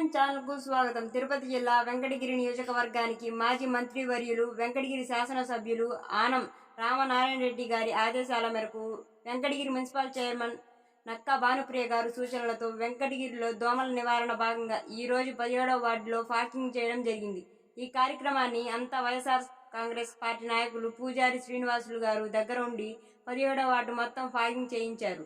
Indian ఛానల్కు స్వాగతం. తిరుపతి జిల్లా వెంకటగిరి నియోజకవర్గానికి మాజీ మంత్రివర్యులు వెంకటగిరి శాసనసభ్యులు ఆనం రామనారాయణ రెడ్డి గారి ఆదేశాల మేరకు వెంకటగిరి మున్సిపల్ చైర్మన్ నక్కా భానుప్రియ గారు సూచనలతో వెంకటగిరిలో దోమల నివారణ భాగంగా ఈరోజు 17వ వార్డులో ఫాకింగ్ చేయడం జరిగింది. ఈ కార్యక్రమాన్ని అంతా వైఎస్ఆర్ కాంగ్రెస్ పార్టీ నాయకులు పూజారి శ్రీనివాసులు గారు దగ్గర ఉండి 17వ వార్డు మొత్తం ఫాకింగ్ చేయించారు.